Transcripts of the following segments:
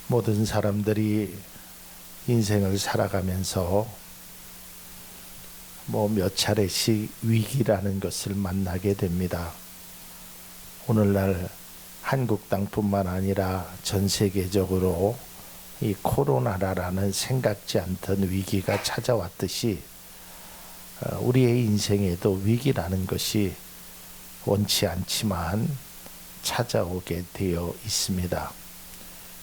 모든 사람들이 인생을 살아가면서 몇 차례씩 위기라는 것을 만나게 됩니다. 오늘날 한국 땅뿐만 아니라 전 세계적으로 이 코로나라는 생각지 않던 위기가 찾아왔듯이 우리의 인생에도 위기라는 것이 원치 않지만 찾아오게 되어 있습니다.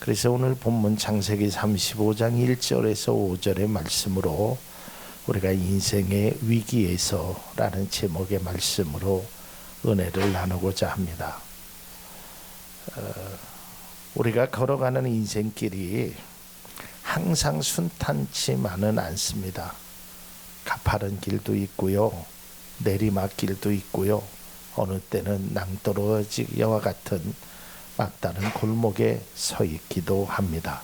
그래서 오늘 본문 창세기 35장 1절에서 5절의 말씀으로 우리가 인생의 위기에서 라는 제목의 말씀으로 은혜를 나누고자 합니다. 우리가 걸어가는 인생길이 항상 순탄치만은 않습니다. 가파른 길도 있고요, 내리막길도 있고요, 어느 때는 낭떠러지와 같은 막다른 골목에 서 있기도 합니다.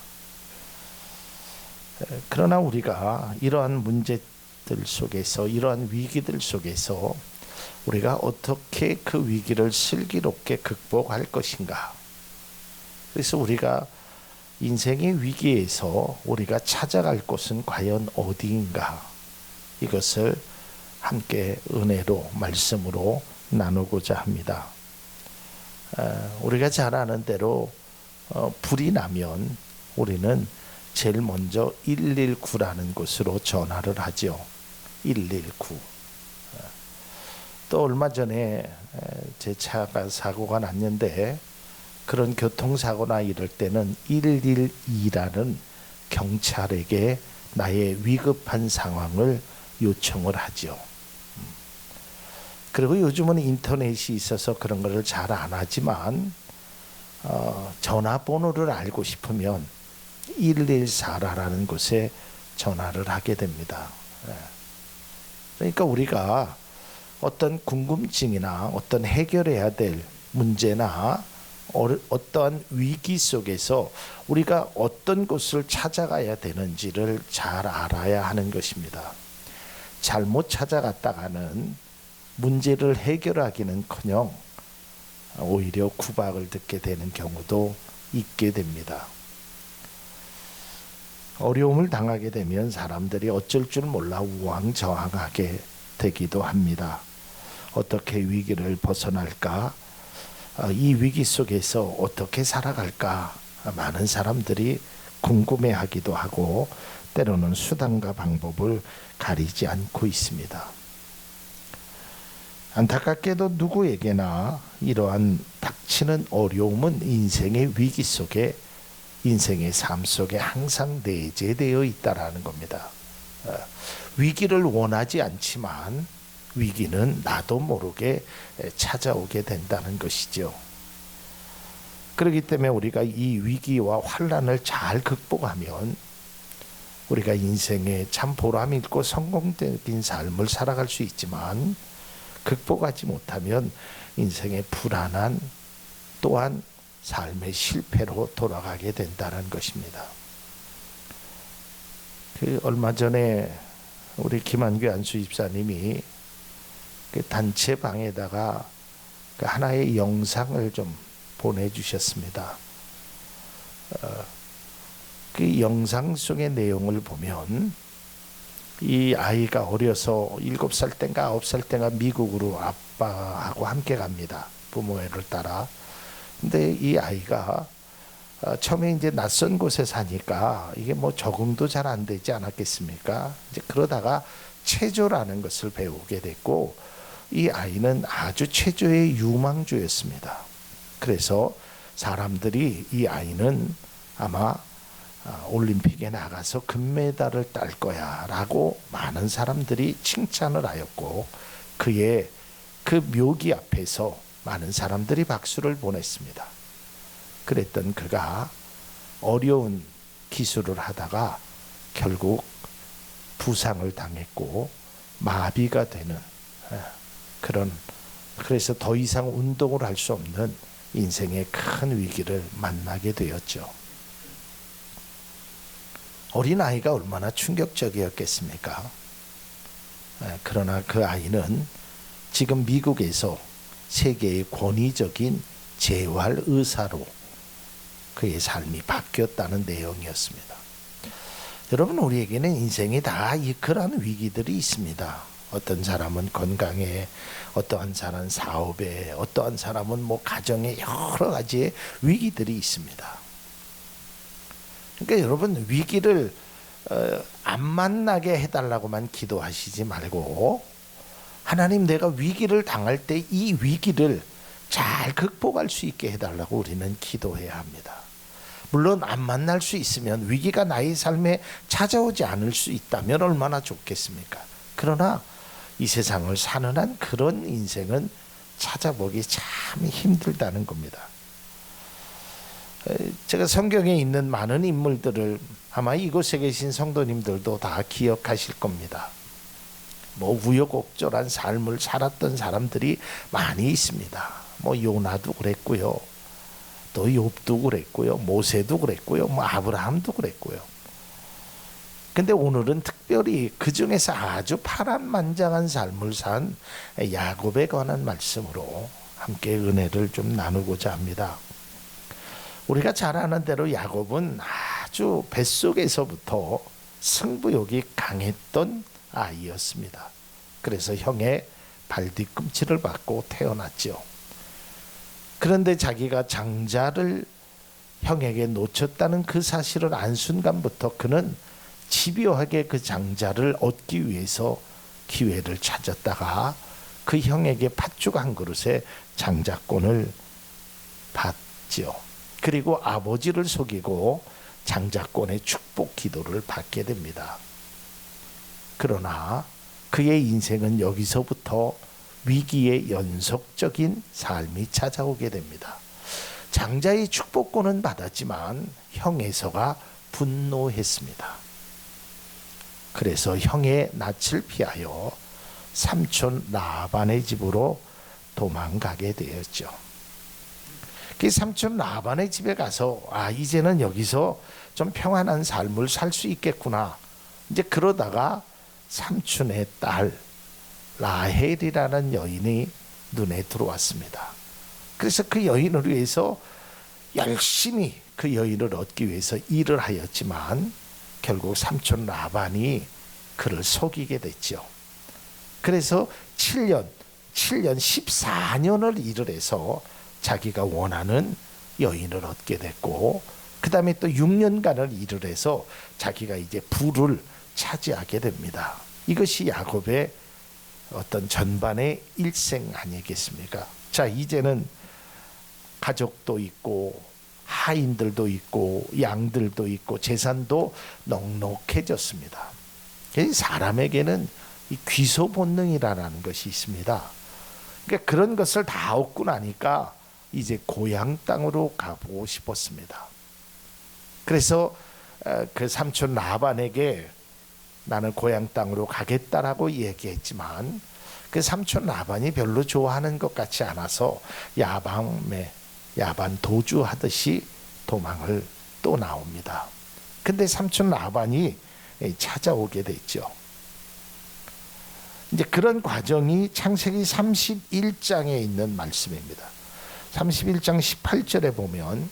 그러나 우리가 이러한 문제들 속에서, 이러한 위기들 속에서 우리가 어떻게 그 위기를 슬기롭게 극복할 것인가? 그래서 우리가 인생의 위기에서 우리가 찾아갈 곳은 과연 어디인가? 이것을 함께 은혜로 말씀으로 나누고자 합니다. 우리가 잘 아는 대로 불이 나면 우리는 제일 먼저 119라는 곳으로 전화를 하죠. 119. 또 얼마 전에 제 차가 사고가 났는데, 그런 교통사고나 이럴 때는 112라는 경찰에게 나의 위급한 상황을 요청을 하죠. 그리고 요즘은 인터넷이 있어서 그런 것을 잘 안 하지만 전화번호를 알고 싶으면 114라는 곳에 전화를 하게 됩니다. 그러니까 우리가 어떤 궁금증이나 어떤 해결해야 될 문제나 어떠한 위기 속에서 우리가 어떤 곳을 찾아가야 되는지를 잘 알아야 하는 것입니다. 잘못 찾아갔다가는 문제를 해결하기는커녕 오히려 구박을 듣게 되는 경우도 있게 됩니다. 어려움을 당하게 되면 사람들이 어쩔 줄 몰라 우왕좌왕하게 되기도 합니다. 어떻게 위기를 벗어날까? 이 위기 속에서 어떻게 살아갈까? 많은 사람들이 궁금해하기도 하고 때로는 수단과 방법을 가리지 않고 있습니다. 안타깝게도 누구에게나 이러한 닥치는 어려움은 인생의 위기 속에, 인생의 삶 속에 항상 내재되어 있다라는 겁니다. 위기를 원하지 않지만 위기는 나도 모르게 찾아오게 된다는 것이죠. 그렇기 때문에 우리가 이 위기와 환난을 잘 극복하면 우리가 인생에 참 보람 있고 성공적인 삶을 살아갈 수 있지만, 극복하지 못하면 인생의 불안한, 또한 삶의 실패로 돌아가게 된다는 것입니다. 얼마 전에 우리 김한규 안수 집사님이 그 단체방에다가 그 하나의 영상을 좀 보내주셨습니다. 그 영상 속의 내용을 보면 이 아이가 어려서 7살 땐가 9살 땐가 미국으로 아빠하고 함께 갑니다. 부모를 따라. 근데 이 아이가 처음에 이제 낯선 곳에 사니까 이게 적응도 잘 안 되지 않았겠습니까? 이제 그러다가 체조라는 것을 배우게 됐고, 이 아이는 아주 체조의 유망주였습니다. 그래서 사람들이 이 아이는 아마 올림픽에 나가서 금메달을 딸 거야 라고 많은 사람들이 칭찬을 하였고, 그의 그 묘기 앞에서 많은 사람들이 박수를 보냈습니다. 그랬던 그가 어려운 기술을 하다가 결국 부상을 당했고 마비가 되는 그래서 더 이상 운동을 할 수 없는 인생의 큰 위기를 만나게 되었죠. 어린아이가 얼마나 충격적이었겠습니까? 그러나 그 아이는 지금 미국에서 세계의 권위적인 재활 의사로 그의 삶이 바뀌었다는 내용이었습니다. 여러분, 우리에게는 인생이 다 그러한 위기들이 있습니다. 어떤 사람은 건강에, 어떠한 사람은 사업에, 어떠한 사람은 가정에 여러 가지의 위기들이 있습니다. 그러니까 여러분, 위기를 안 만나게 해달라고만 기도하시지 말고, 하나님, 내가 위기를 당할 때 이 위기를 잘 극복할 수 있게 해달라고 우리는 기도해야 합니다. 물론 안 만날 수 있으면, 위기가 나의 삶에 찾아오지 않을 수 있다면 얼마나 좋겠습니까? 그러나 이 세상을 사는 한 그런 인생은 찾아보기 참 힘들다는 겁니다. 제가 성경에 있는 많은 인물들을 아마 이곳에 계신 성도님들도 다 기억하실 겁니다. 우여곡절한 삶을 살았던 사람들이 많이 있습니다. 요나도 그랬고요, 또 욥도 그랬고요, 모세도 그랬고요, 아브라함도 그랬고요. 근데 오늘은 특별히 그 중에서 아주 파란만장한 삶을 산 야곱에 관한 말씀으로 함께 은혜를 좀 나누고자 합니다. 우리가 잘 아는 대로 야곱은 아주 뱃속에서부터 승부욕이 강했던 아이였습니다. 그래서 형의 발뒤꿈치를 받고 태어났죠. 그런데 자기가 장자를 형에게 놓쳤다는 그 사실을 안 순간부터 그는 집요하게 그 장자를 얻기 위해서 기회를 찾았다가 그 형에게 팥죽 한 그릇에 장자권을 받죠. 그리고 아버지를 속이고 장자권의 축복 기도를 받게 됩니다. 그러나 그의 인생은 여기서부터 위기의 연속적인 삶이 찾아오게 됩니다. 장자의 축복권은 받았지만 형에서가 분노했습니다. 그래서 형의 낯을 피하여 삼촌 라반의 집으로 도망가게 되었죠. 그 삼촌 라반의 집에 가서 이제는 여기서 좀 평안한 삶을 살 수 있겠구나. 이제 그러다가 삼촌의 딸 라헬이라는 여인이 눈에 들어왔습니다. 그래서 그 여인을 위해서 열심히 그 여인을 얻기 위해서 일을 하였지만 결국 삼촌 라반이 그를 속이게 됐죠. 그래서 7년 14년을 일을 해서 자기가 원하는 여인을 얻게 됐고, 그 다음에 또 6년간을 일을 해서 자기가 이제 부를 차지하게 됩니다. 이것이 야곱의 어떤 전반의 일생 아니겠습니까? 자, 이제는 가족도 있고 하인들도 있고 양들도 있고 재산도 넉넉해졌습니다. 사람에게는 이 귀소 본능이라는 것이 있습니다. 그러니까 그런 것을 다 얻고 나니까 이제 고향 땅으로 가보고 싶었습니다. 그래서 그 삼촌 라반에게 나는 고향 땅으로 가겠다라고 얘기했지만 그 삼촌 라반이 별로 좋아하는 것 같지 않아서 야반 도주하듯이 도망을 또 나옵니다. 근데 삼촌 라반이 찾아오게 됐죠. 이제 그런 과정이 창세기 31장에 있는 말씀입니다. 31장 18절에 보면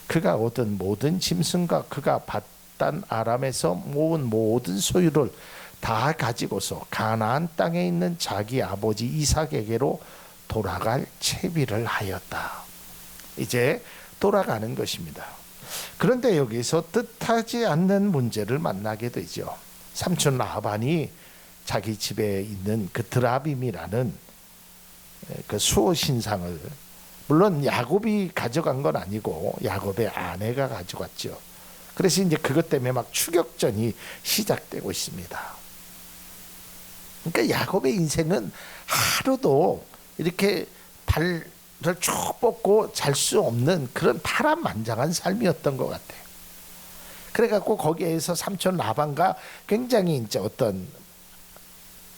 그가 얻은 모든 짐승과 그가 밧단 아람에서 모은 모든 소유를 다 가지고서 가나안 땅에 있는 자기 아버지 이삭에게로 돌아갈 채비를 하였다. 이제 돌아가는 것입니다. 그런데 여기서 뜻하지 않는 문제를 만나게 되죠. 삼촌 라반이 자기 집에 있는 그 드라빔이라는 그 수호 신상을, 물론 야곱이 가져간 건 아니고 야곱의 아내가 가져갔죠. 그래서 이제 그것 때문에 막 추격전이 시작되고 있습니다. 그러니까 야곱의 인생은 하루도 이렇게 발을 쭉 뻗고 잘 수 없는 그런 파란만장한 삶이었던 것 같아요. 그래갖고 거기에서 삼촌 라반과 굉장히 이제 어떤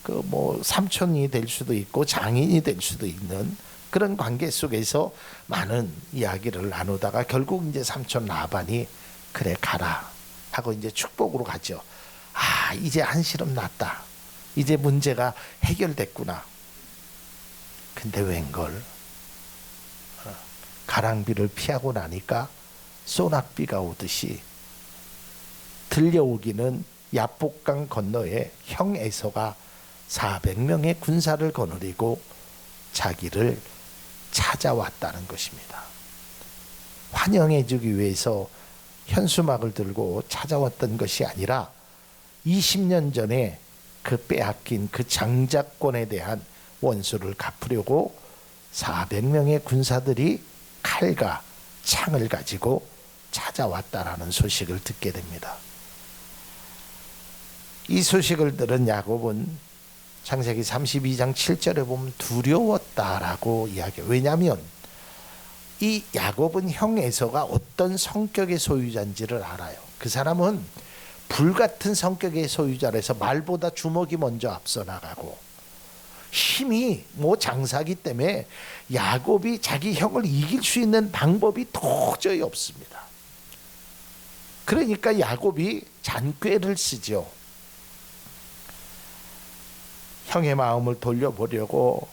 그 삼촌이 될 수도 있고 장인이 될 수도 있는 그런 관계 속에서 많은 이야기를 나누다가 결국 이제 삼촌 라반이 그래 가라 하고 이제 축복으로 가죠. 이제 한시름 났다. 이제 문제가 해결됐구나. 근데 웬걸 가랑비를 피하고 나니까 소낙비가 오듯이 들려오기는 야복강 건너에 형 에서가 400명의 군사를 거느리고 자기를 찾아왔다는 것입니다. 환영해주기 위해서 현수막을 들고 찾아왔던 것이 아니라 20년 전에 그 빼앗긴 그 장자권에 대한 원수를 갚으려고 400명의 군사들이 칼과 창을 가지고 찾아왔다라는 소식을 듣게 됩니다. 이 소식을 들은 야곱은 창세기 32장 7절에 보면 두려웠다라고 이야기해요. 왜냐하면 이 야곱은 형 에서가 어떤 성격의 소유자인지를 알아요. 그 사람은 불같은 성격의 소유자라서 말보다 주먹이 먼저 앞서 나가고 힘이 장사기 때문에 야곱이 자기 형을 이길 수 있는 방법이 도저히 없습니다. 그러니까 야곱이 잔꾀를 쓰죠. 형의 마음을 돌려보려고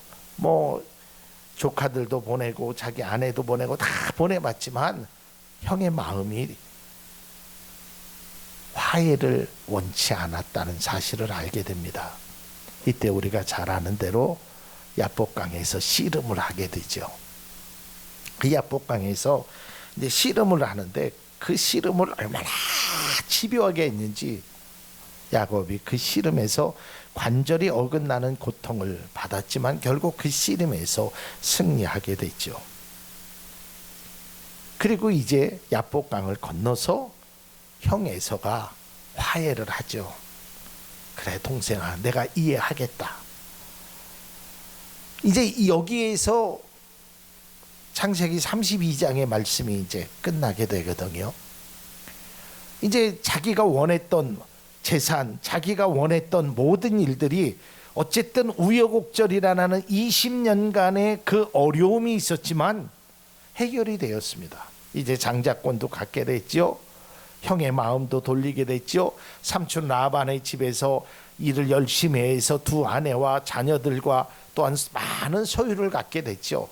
조카들도 보내고 자기 아내도 보내고 다 보내봤지만 형의 마음이 화해를 원치 않았다는 사실을 알게 됩니다. 이때 우리가 잘 아는 대로 야복강에서 씨름을 하게 되죠. 그 야복강에서 이제 씨름을 하는데 그 씨름을 얼마나 집요하게 했는지 야곱이 그 씨름에서 관절이 어긋나는 고통을 받았지만 결국 그 씨름에서 승리하게 됐죠. 그리고 이제 야복강을 건너서 형 에서가 화해를 하죠. 그래 동생아, 내가 이해하겠다. 이제 여기에서 창세기 32장의 말씀이 이제 끝나게 되거든요. 이제 자기가 원했던 재산, 자기가 원했던 모든 일들이 어쨌든 우여곡절이라는 20년간의 그 어려움이 있었지만 해결이 되었습니다. 이제 장자권도 갖게 됐죠. 형의 마음도 돌리게 됐죠. 삼촌 라반의 집에서 일을 열심히 해서 두 아내와 자녀들과 또한 많은 소유를 갖게 됐죠.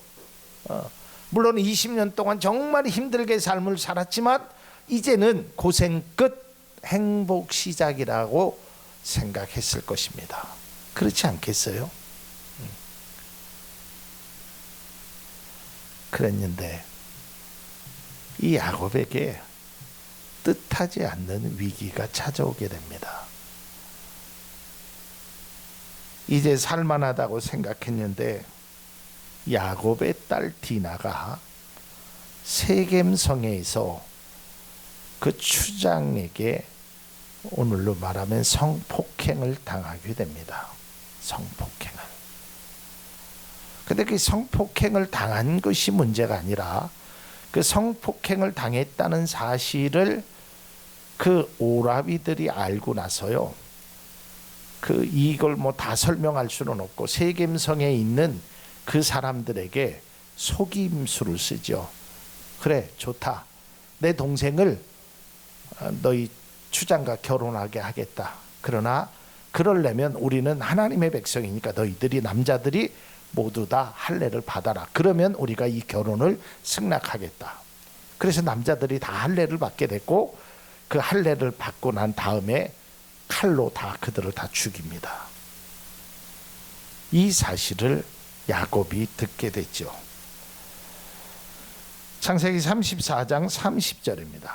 물론 20년 동안 정말 힘들게 삶을 살았지만 이제는 고생 끝 행복 시작이라고 생각했을 것입니다. 그렇지 않겠어요? 그랬는데 이 야곱에게 뜻하지 않는 위기가 찾아오게 됩니다. 이제 살만하다고 생각했는데 야곱의 딸 디나가 세겜성에서 그 추장에게 오늘로 말하면 성폭행을 당하게 됩니다. 성폭행을. 근데 그 성폭행을 당한 것이 문제가 아니라 그 성폭행을 당했다는 사실을 그 오라비들이 알고 나서요. 이걸 다 설명할 수는 없고 세겜성에 있는 그 사람들에게 속임수를 쓰죠. 그래, 좋다. 내 동생을 너희 추장과 결혼하게 하겠다. 그러나 그러려면 우리는 하나님의 백성이니까 너희들이 남자들이 모두 다 할례를 받아라. 그러면 우리가 이 결혼을 승낙하겠다. 그래서 남자들이 다 할례를 받게 됐고 그 할례를 받고 난 다음에 칼로 다 그들을 다 죽입니다. 이 사실을 야곱이 듣게 됐죠. 창세기 34장 30절입니다.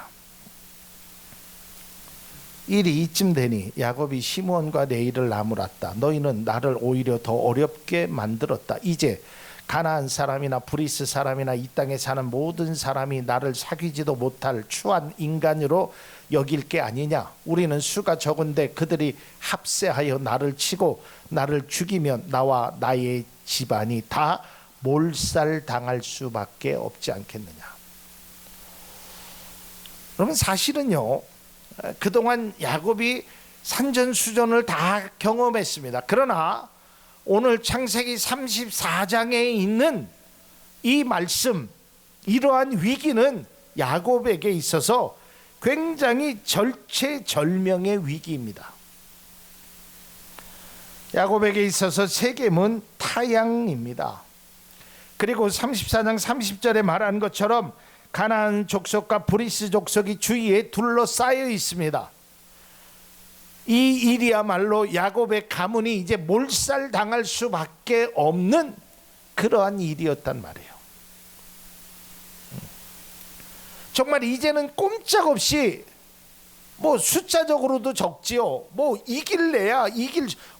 일이 이쯤 되니 야곱이 시므온과 레이를 나무랐다. 너희는 나를 오히려 더 어렵게 만들었다. 이제 가나안 사람이나 브리스 사람이나 이 땅에 사는 모든 사람이 나를 사귀지도 못할 추한 인간으로 여길 게 아니냐. 우리는 수가 적은데 그들이 합세하여 나를 치고 나를 죽이면 나와 나의 집안이 다 몰살당할 수밖에 없지 않겠느냐. 그러면 사실은요, 그동안 야곱이 산전수전을 다 경험했습니다. 그러나 오늘 창세기 34장에 있는 이 말씀, 이러한 위기는 야곱에게 있어서 굉장히 절체절명의 위기입니다. 야곱에게 있어서 세겜은 타향입니다. 그리고 34장 30절에 말한 것처럼 가나안 족속과 브리스 족속이 주위에 둘러싸여 있습니다. 이 일이야말로 야곱의 가문이 이제 몰살당할 수밖에 없는 그러한 일이었단 말이에요. 정말 이제는 꼼짝없이 뭐 숫자적으로도 적지요. 뭐 이길래야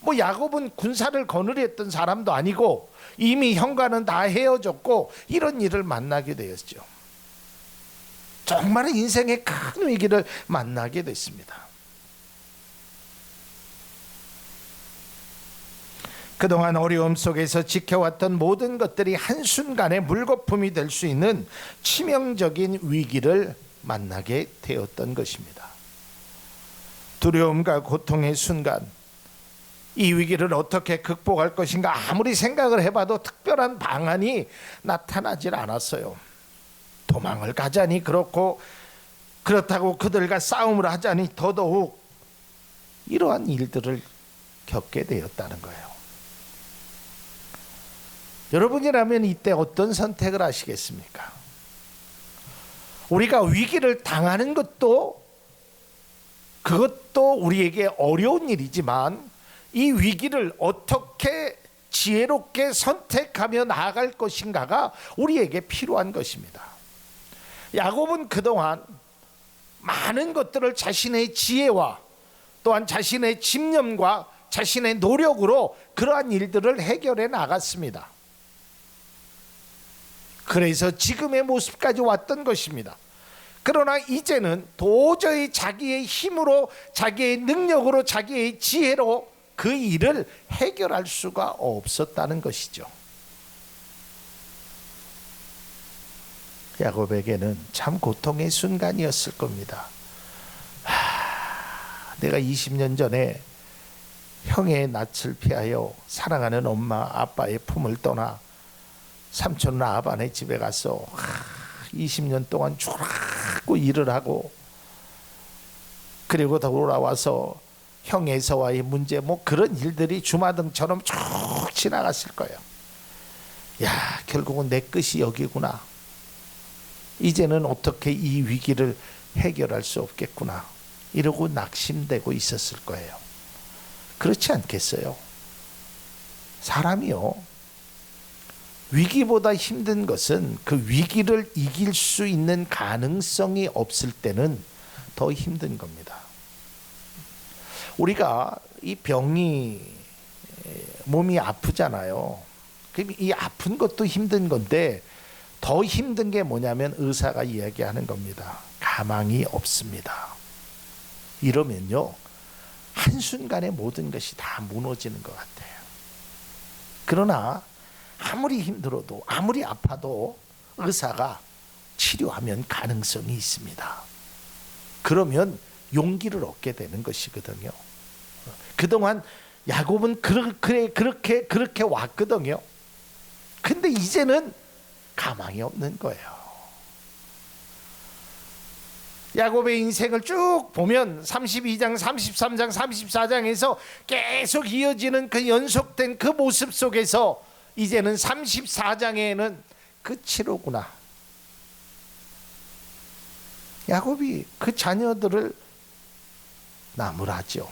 뭐 야곱은 군사를 거느렸던 사람도 아니고 이미 형과는 다 헤어졌고 이런 일을 만나게 되었죠. 정말 인생의 큰 위기를 만나게 됐습니다. 그동안 어려움 속에서 지켜왔던 모든 것들이 한순간에 물거품이 될 수 있는 치명적인 위기를 만나게 되었던 것입니다. 두려움과 고통의 순간, 이 위기를 어떻게 극복할 것인가 아무리 생각을 해봐도 특별한 방안이 나타나질 않았어요. 도망을 가자니 그렇고, 그렇다고 그들과 싸움을 하자니 더더욱 이러한 일들을 겪게 되었다는 거예요. 여러분이라면 이때 어떤 선택을 하시겠습니까? 우리가 위기를 당하는 그것도 우리에게 어려운 일이지만 이 위기를 어떻게 지혜롭게 선택하며 나아갈 것인가가 우리에게 필요한 것입니다. 야곱은 그동안 많은 것들을 자신의 지혜와 또한 자신의 집념과 자신의 노력으로 그러한 일들을 해결해 나갔습니다. 그래서 지금의 모습까지 왔던 것입니다. 그러나 이제는 도저히 자기의 힘으로, 자기의 능력으로, 자기의 지혜로 그 일을 해결할 수가 없었다는 것이죠. 야곱에게는 참 고통의 순간이었을 겁니다. 내가 20년 전에 형의 낯을 피하여 사랑하는 엄마 아빠의 품을 떠나 삼촌 라반의 집에 가서 20년 동안 죽고 일을 하고, 그리고 돌아와서 형에서와의 문제 뭐 그런 일들이 주마등처럼 쭉 지나갔을 거예요. 야, 결국은 내 끝이 여기구나. 이제는 어떻게 이 위기를 해결할 수 없겠구나. 이러고 낙심되고 있었을 거예요. 그렇지 않겠어요? 사람이요, 위기보다 힘든 것은 그 위기를 이길 수 있는 가능성이 없을 때는 더 힘든 겁니다. 우리가 이 병이, 몸이 아프잖아요. 이 아픈 것도 힘든 건데 더 힘든 게 뭐냐면 의사가 이야기하는 겁니다. 가망이 없습니다. 이러면요, 한순간에 모든 것이 다 무너지는 것 같아요. 그러나 아무리 힘들어도, 아무리 아파도 의사가 치료하면 가능성이 있습니다. 그러면 용기를 얻게 되는 것이거든요. 그동안 야곱은 그렇게 왔거든요. 근데 이제는 가망이 없는 거예요. 야곱의 인생을 쭉 보면 32장, 33장, 34장에서 계속 이어지는 그 연속된 그 모습 속에서 이제는 34장에는 끝이로구나. 야곱이 그 자녀들을 나무라죠.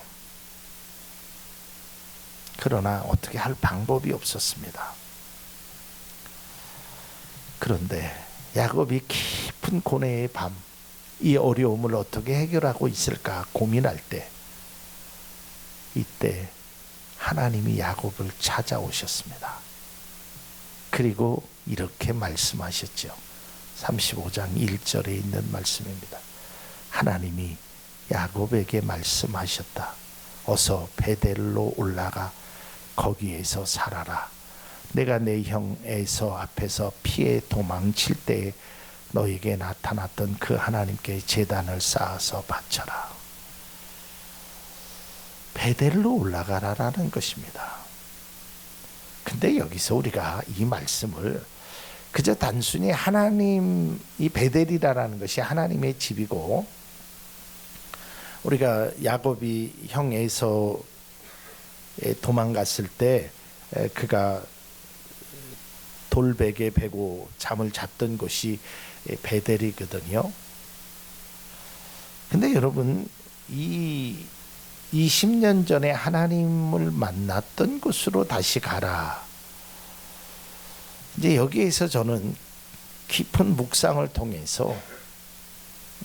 그러나 어떻게 할 방법이 없었습니다. 그런데 야곱이 깊은 고뇌의 밤, 이 어려움을 어떻게 해결하고 있을까 고민할 때, 이때 하나님이 야곱을 찾아오셨습니다. 그리고 이렇게 말씀하셨죠. 35장 1절에 있는 말씀입니다. 하나님이 야곱에게 말씀하셨다. 어서 베델로 올라가 거기에서 살아라. 내가 내 형 에서 앞에서 피해 도망칠 때에 너에게 나타났던 그 하나님께 제단을 쌓아서 바쳐라. 베델로 올라가라라는 것입니다. 근데 여기서 우리가 이 말씀을 그저 단순히 하나님, 이 베델이라는 것이 하나님의 집이고, 우리가 야곱이 형 에서에 도망갔을 때 그가 돌베개 베고 잠을 잤던 곳이 베델이거든요. 근데 여러분, 이 20년 전에 하나님을 만났던 곳으로 다시 가라. 이제 여기에서 저는 깊은 묵상을 통해서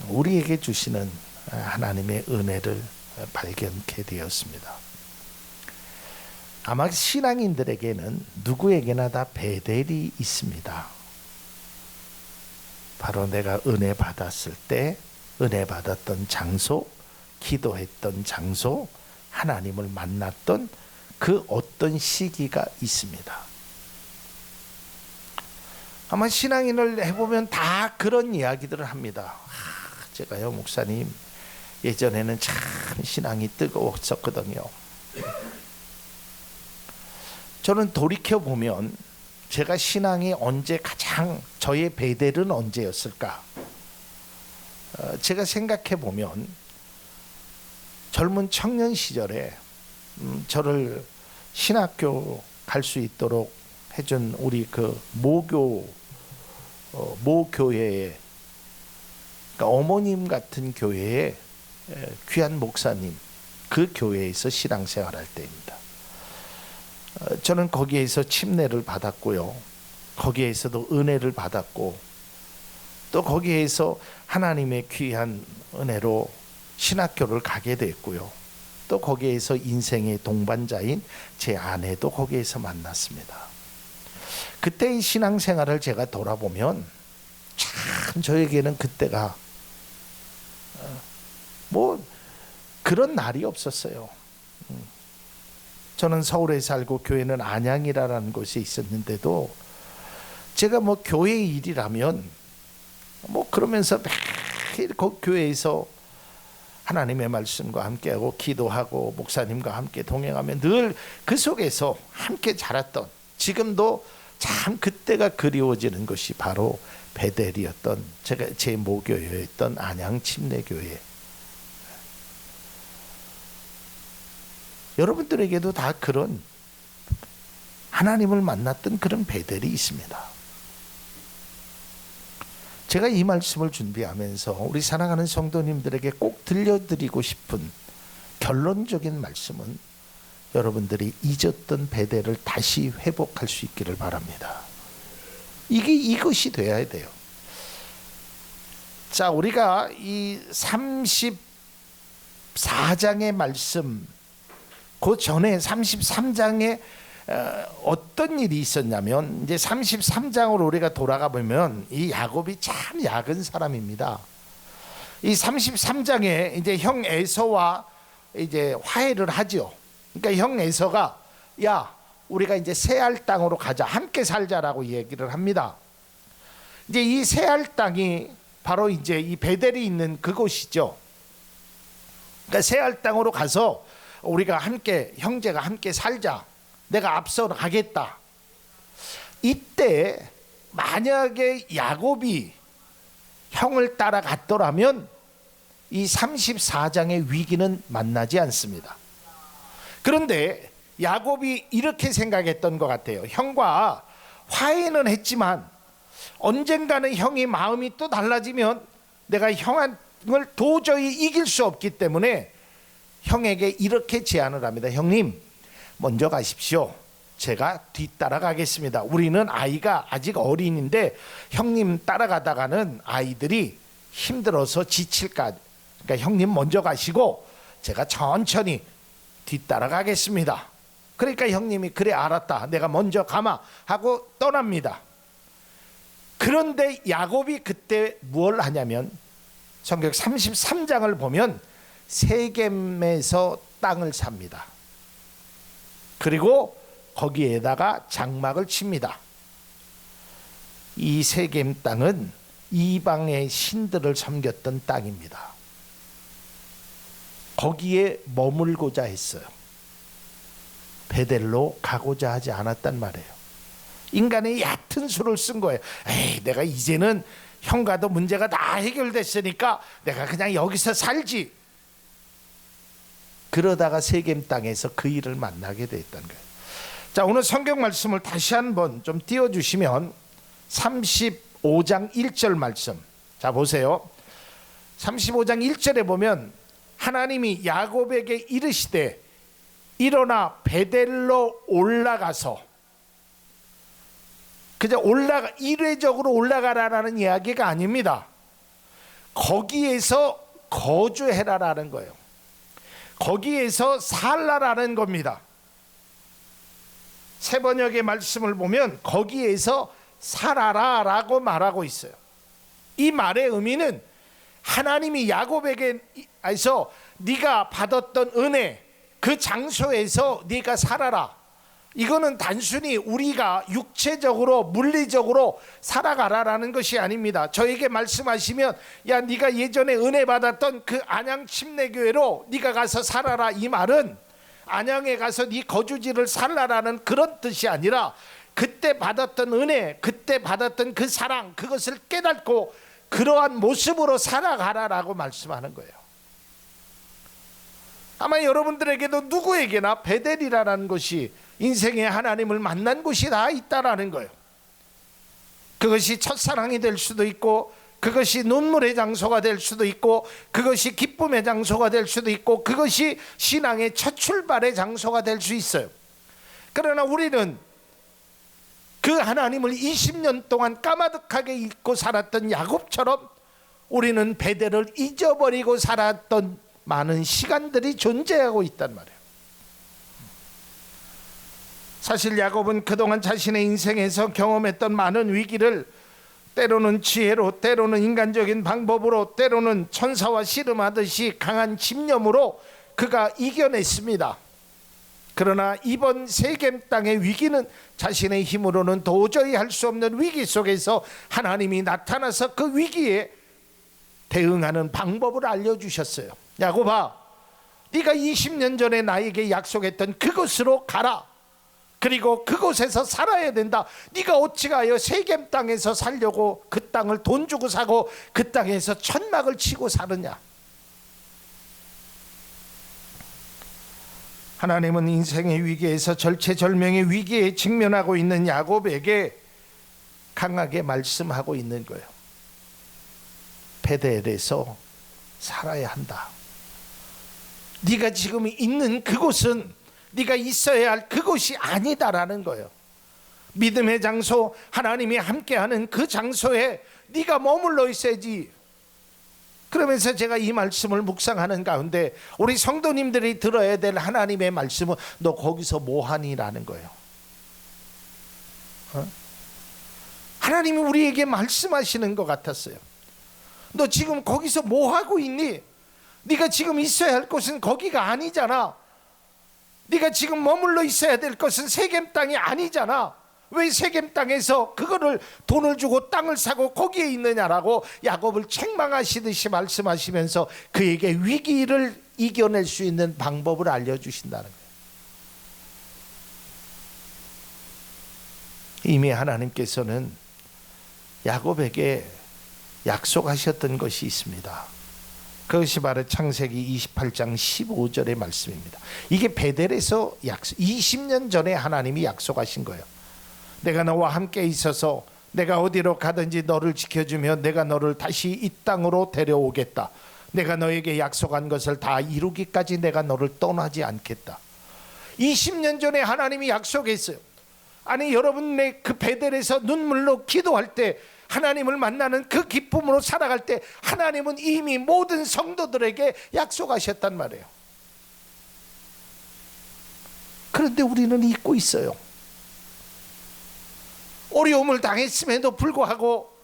우리에게 주시는 하나님의 은혜를 발견케 되었습니다. 아마 신앙인들에게는 누구에게나 다 베델이 있습니다. 바로 내가 은혜 받았을 때 은혜 받았던 장소, 기도했던 장소, 하나님을 만났던 그 어떤 시기가 있습니다. 아마 신앙인을 해보면 다 그런 이야기들을 합니다. 제가요, 목사님, 예전에는 참 신앙이 뜨거웠었거든요. 저는 돌이켜보면 제가 신앙이 언제 가장, 저의 베델은 언제였을까? 제가 생각해보면 젊은 청년 시절에 저를 신학교 갈 수 있도록 해준 우리 그 모교회에, 그러니까 어머님 같은 교회에 귀한 목사님, 그 교회에서 신앙생활할 때입니다. 저는 거기에서 침례를 받았고요, 거기에서도 은혜를 받았고, 또 거기에서 하나님의 귀한 은혜로 신학교를 가게 됐고요, 또 거기에서 인생의 동반자인 제 아내도 거기에서 만났습니다. 그때의 신앙생활을 제가 돌아보면 참 저에게는 그때가 뭐 그런 날이 없었어요. 저는 서울에 살고 교회는 안양이라는 곳에 있었는데도 제가 뭐 교회 일이라면 뭐 그러면서 매일 그 교회에서 하나님의 말씀과 함께하고 기도하고 목사님과 함께 동행하며 늘 그 속에서 함께 자랐던, 지금도 참 그때가 그리워지는 것이 바로 베델이었던, 제가 제 모교회였던 안양 침례교회. 여러분들에게도 다 그런 하나님을 만났던 그런 베델이 있습니다. 제가 이 말씀을 준비하면서 우리 사랑하는 성도님들에게 꼭 들려드리고 싶은 결론적인 말씀은 여러분들이 잊었던 베델을 다시 회복할 수 있기를 바랍니다. 이것이 돼야 돼요. 자, 우리가 이 34장의 말씀, 그 전에 33장에 어떤 일이 있었냐면, 이제 33장으로 우리가 돌아가 보면 이 야곱이 참 약은 사람입니다. 이 33장에 이제 형 에서와 이제 화해를 하죠. 그러니까 형 에서가, 야, 우리가 이제 세알 땅으로 가자, 함께 살자라고 얘기를 합니다. 이제 이 세알 땅이 바로 이제 이 베델이 있는 그곳이죠. 그러니까 세알 땅으로 가서 우리가 함께, 형제가 함께 살자, 내가 앞서 가겠다. 이때 만약에 야곱이 형을 따라갔더라면 이 34장의 위기는 만나지 않습니다. 그런데 야곱이 이렇게 생각했던 것 같아요. 형과 화해는 했지만 언젠가는 형이 마음이 또 달라지면 내가 형을 도저히 이길 수 없기 때문에 형에게 이렇게 제안을 합니다. 형님, 먼저 가십시오. 제가 뒤따라가겠습니다. 우리는 아이가 아직 어린인데 형님 따라가다가는 아이들이 힘들어서 지칠까. 그러니까 형님 먼저 가시고 제가 천천히 뒤따라가겠습니다. 그러니까 형님이 그래 알았다, 내가 먼저 가마 하고 떠납니다. 그런데 야곱이 그때 뭘 하냐면 성경 33장을 보면 세겜에서 땅을 삽니다. 그리고 거기에다가 장막을 칩니다. 이 세겜 땅은 이방의 신들을 섬겼던 땅입니다. 거기에 머물고자 했어요. 베델로 가고자 하지 않았단 말이에요. 인간의 얕은 수를 쓴 거예요. 에이, 내가 이제는 형과도 문제가 다 해결됐으니까 내가 그냥 여기서 살지. 그러다가 세겜 땅에서 그 일을 만나게 됐던 거예요. 자, 자, 오늘 성경 말씀을 다시 한번 좀 띄워주시면 35장 1절 말씀. 자, 보세요. 35장 1절에 보면 하나님이 야곱에게 이르시되 일어나 베델로 올라가서, 그저 이례적으로 올라가라라는 이야기가 아닙니다. 거기에서 거주해라라는 거예요. 거기에서 살라라는 겁니다. 새 번역의 말씀을 보면 거기에서 살아라라고 말하고 있어요. 이 말의 의미는 하나님이 야곱에게서 네가 받았던 은혜, 그 장소에서 네가 살아라. 이거는 단순히 우리가 육체적으로 물리적으로 살아가라라는 것이 아닙니다. 저에게 말씀하시면 야, 네가 예전에 은혜 받았던 그 안양 침례교회로 네가 가서 살아라, 이 말은 안양에 가서 네 거주지를 살라라는 그런 뜻이 아니라 그때 받았던 은혜, 그때 받았던 그 사랑, 그것을 깨닫고 그러한 모습으로 살아가라라고 말씀하는 거예요. 아마 여러분들에게도 누구에게나 베델이라는 것이 인생에 하나님을 만난 곳이 다 있다라는 거예요. 그것이 첫사랑이 될 수도 있고, 그것이 눈물의 장소가 될 수도 있고, 그것이 기쁨의 장소가 될 수도 있고, 그것이 신앙의 첫 출발의 장소가 될 수 있어요. 그러나 우리는 그 하나님을 20년 동안 까마득하게 잊고 살았던 야곱처럼 우리는 베델을 잊어버리고 살았던 많은 시간들이 존재하고 있단 말이에요. 사실 야곱은 그동안 자신의 인생에서 경험했던 많은 위기를 때로는 지혜로, 때로는 인간적인 방법으로, 때로는 천사와 씨름하듯이 강한 집념으로 그가 이겨냈습니다. 그러나 이번 세겜 땅의 위기는 자신의 힘으로는 도저히 할 수 없는 위기 속에서 하나님이 나타나서 그 위기에 대응하는 방법을 알려주셨어요. 야곱아, 네가 20년 전에 나에게 약속했던 그곳으로 가라. 그리고 그곳에서 살아야 된다. 네가 어찌가여 세겜 땅에서 살려고 그 땅을 돈 주고 사고 그 땅에서 천막을 치고 사느냐. 하나님은 인생의 위기에서 절체절명의 위기에 직면하고 있는 야곱에게 강하게 말씀하고 있는 거예요. 베델에서 살아야 한다. 네가 지금 있는 그곳은 네가 있어야 할 그곳이 아니다라는 거예요. 믿음의 장소, 하나님이 함께하는 그 장소에 네가 머물러 있어야지. 그러면서 제가 이 말씀을 묵상하는 가운데 우리 성도님들이 들어야 될 하나님의 말씀은 너 거기서 뭐하니라는 거예요. 하나님이 우리에게 말씀하시는 것 같았어요. 너 지금 거기서 뭐하고 있니? 네가 지금 있어야 할 곳은 거기가 아니잖아. 네가 지금 머물러 있어야 될 것은 세겜 땅이 아니잖아. 왜 세겜 땅에서 그거를 돈을 주고 땅을 사고 거기에 있느냐라고 야곱을 책망하시듯이 말씀하시면서 그에게 위기를 이겨낼 수 있는 방법을 알려주신다는 거예요. 이미 하나님께서는 야곱에게 약속하셨던 것이 있습니다. 그것이 바로 창세기 28장 15절의 말씀입니다. 이게 베델에서 20년 전에 하나님이 약속하신 거예요. 내가 너와 함께 있어서 내가 어디로 가든지 너를 지켜주며 내가 너를 다시 이 땅으로 데려오겠다. 내가 너에게 약속한 것을 다 이루기까지 내가 너를 떠나지 않겠다. 20년 전에 하나님이 약속했어요. 아니 여러분의 그 베델에서 눈물로 기도할 때, 하나님을 만나는 그 기쁨으로 살아갈 때 하나님은 이미 모든 성도들에게 약속하셨단 말이에요. 그런데 우리는 잊고 있어요. 어려움을 당했음에도 불구하고,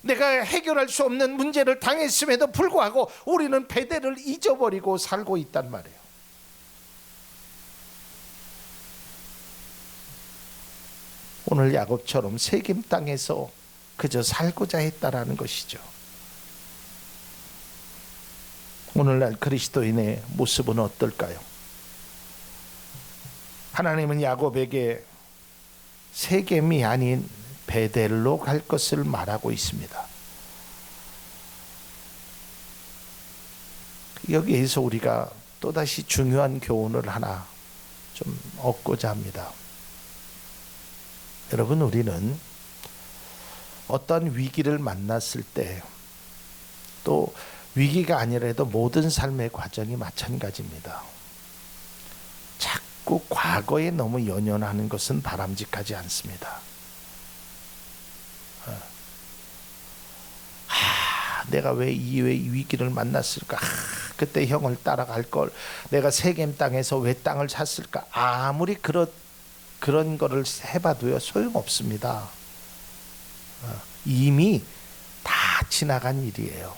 내가 해결할 수 없는 문제를 당했음에도 불구하고 우리는 베델을 잊어버리고 살고 있단 말이에요. 오늘 야곱처럼 세겜 땅에서 그저 살고자 했다라는 것이죠. 오늘날 그리스도인의 모습은 어떨까요? 하나님은 야곱에게 세겜이 아닌 베델로 갈 것을 말하고 있습니다. 여기에서 우리가 또다시 중요한 교훈을 하나 좀 얻고자 합니다. 여러분, 우리는 어떤 위기를 만났을 때, 또 위기가 아니라도 모든 삶의 과정이 마찬가지입니다. 자꾸 과거에 너무 연연하는 것은 바람직하지 않습니다. 내가 왜 이 위기를 만났을까? 그때 형을 따라갈 걸. 내가 세겜 땅에서 왜 땅을 샀을까? 아무리 그런 거를 해봐도요, 소용없습니다. 이미 다 지나간 일이에요.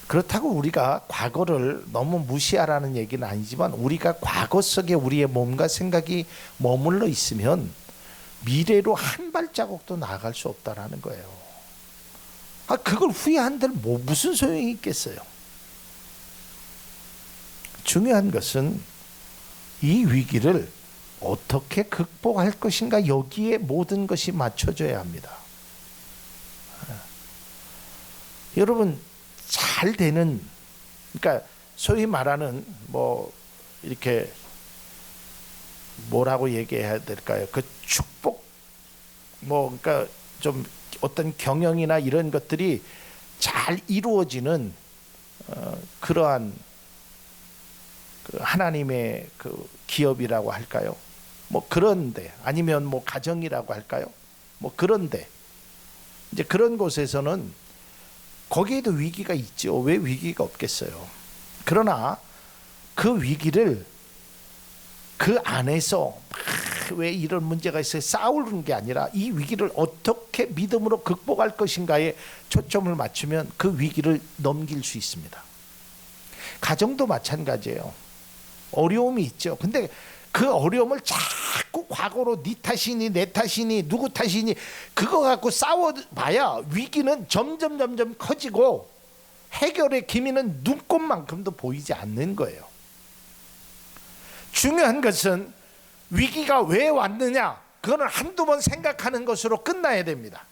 그렇다고 우리가 과거를 너무 무시하라는 얘기는 아니지만, 우리가 과거 속에 우리의 몸과 생각이 머물러 있으면 미래로 한 발자국도 나아갈 수 없다라는 거예요. 그걸 후회한들 무슨 소용이 있겠어요. 중요한 것은 이 위기를 어떻게 극복할 것인가, 여기에 모든 것이 맞춰져야 합니다. 여러분, 잘 되는, 그러니까 소위 말하는 이렇게 뭐라고 얘기해야 될까요? 그 축복, 그러니까 좀 어떤 경영이나 이런 것들이 잘 이루어지는 그러한 그 하나님의 그 기업이라고 할까요? 그런데, 아니면 가정이라고 할까요? 그런데 이제 그런 곳에서는 거기에도 위기가 있죠. 왜 위기가 없겠어요? 그러나 그 위기를 그 안에서 왜 이런 문제가 있어요? 싸우는 게 아니라 이 위기를 어떻게 믿음으로 극복할 것인가에 초점을 맞추면 그 위기를 넘길 수 있습니다. 가정도 마찬가지예요. 어려움이 있죠. 근데 그 어려움을 자꾸 과거로 네 탓이니 내 탓이니 누구 탓이니 그거 갖고 싸워봐야 위기는 점점 커지고 해결의 기미는 눈꽃만큼도 보이지 않는 거예요. 중요한 것은 위기가 왜 왔느냐, 그거는 한두 번 생각하는 것으로 끝나야 됩니다.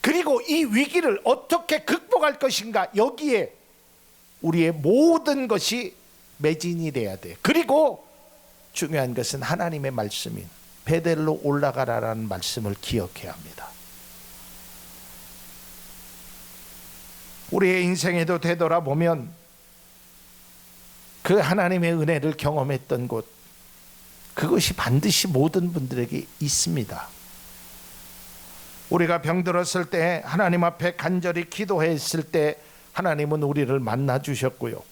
그리고 이 위기를 어떻게 극복할 것인가, 여기에 우리의 모든 것이 매진이 돼야 돼요. 그리고 중요한 것은 하나님의 말씀인 베델로 올라가라라는 말씀을 기억해야 합니다. 우리의 인생에도 되돌아보면 그 하나님의 은혜를 경험했던 곳, 그것이 반드시 모든 분들에게 있습니다. 우리가 병들었을 때, 하나님 앞에 간절히 기도했을 때 하나님은 우리를 만나 주셨고요.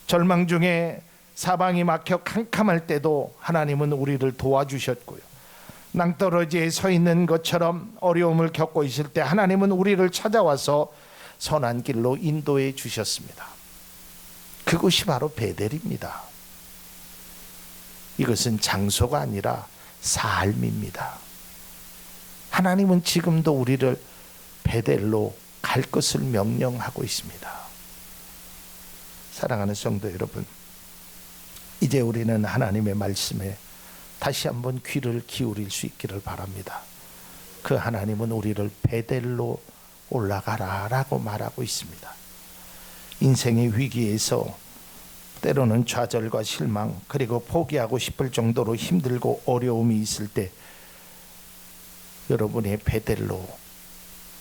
절망 중에 사방이 막혀 캄캄할 때도 하나님은 우리를 도와주셨고요. 낭떠러지에 서 있는 것처럼 어려움을 겪고 있을 때 하나님은 우리를 찾아와서 선한 길로 인도해 주셨습니다. 그것이 바로 베델입니다. 이것은 장소가 아니라 삶입니다. 하나님은 지금도 우리를 베델로 갈 것을 명령하고 있습니다. 사랑하는 성도 여러분, 이제 우리는 하나님의 말씀에 다시 한번 귀를 기울일 수 있기를 바랍니다. 그 하나님은 우리를 베델로 올라가라 라고 말하고 있습니다. 인생의 위기에서 때로는 좌절과 실망, 그리고 포기하고 싶을 정도로 힘들고 어려움이 있을 때 여러분의 베델로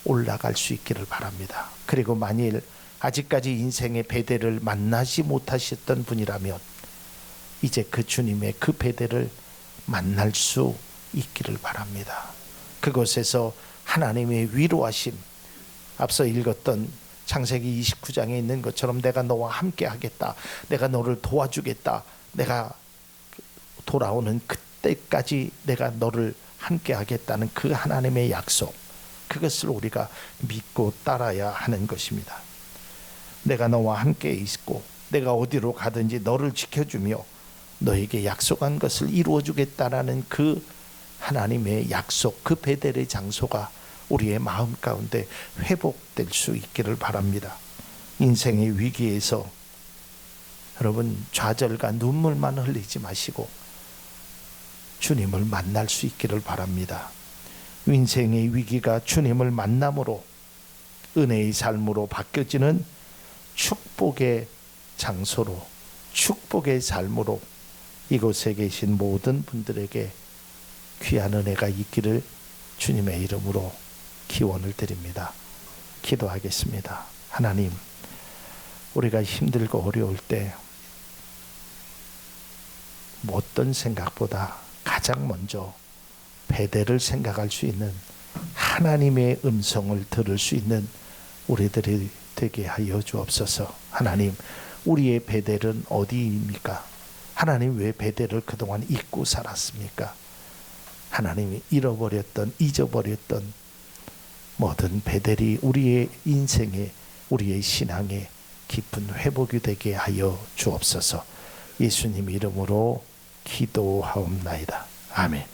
올라갈 수 있기를 바랍니다. 그리고 만일 아직까지 인생의 베델을 만나지 못하셨던 분이라면 이제 그 주님의 그 베델을 만날 수 있기를 바랍니다. 그곳에서 하나님의 위로하심, 앞서 읽었던 창세기 29장에 있는 것처럼 내가 너와 함께 하겠다, 내가 너를 도와주겠다, 내가 돌아오는 그때까지 내가 너를 함께 하겠다는 그 하나님의 약속, 그것을 우리가 믿고 따라야 하는 것입니다. 내가 너와 함께 있고 내가 어디로 가든지 너를 지켜주며 너에게 약속한 것을 이루어주겠다라는 그 하나님의 약속, 그 베델의 장소가 우리의 마음 가운데 회복될 수 있기를 바랍니다. 인생의 위기에서 여러분 좌절과 눈물만 흘리지 마시고 주님을 만날 수 있기를 바랍니다. 인생의 위기가 주님을 만남으로, 은혜의 삶으로 바뀌어지는 축복의 장소로, 축복의 삶으로 이곳에 계신 모든 분들에게 귀한 은혜가 있기를 주님의 이름으로 기원을 드립니다. 기도하겠습니다. 하나님, 우리가 힘들고 어려울 때 어떤 생각보다 가장 먼저 베델을 생각할 수 있는 하나님의 음성을 들을 수 있는 우리들이 되게 하여 주옵소서. 하나님, 우리의 베델은 어디입니까? 하나님, 왜 베델을 그동안 잊고 살았습니까? 하나님이 잃어버렸던, 잊어버렸던 모든 베델이 우리의 인생에, 우리의 신앙에 깊은 회복이 되게 하여 주옵소서. 예수님 이름으로 기도하옵나이다. 아멘.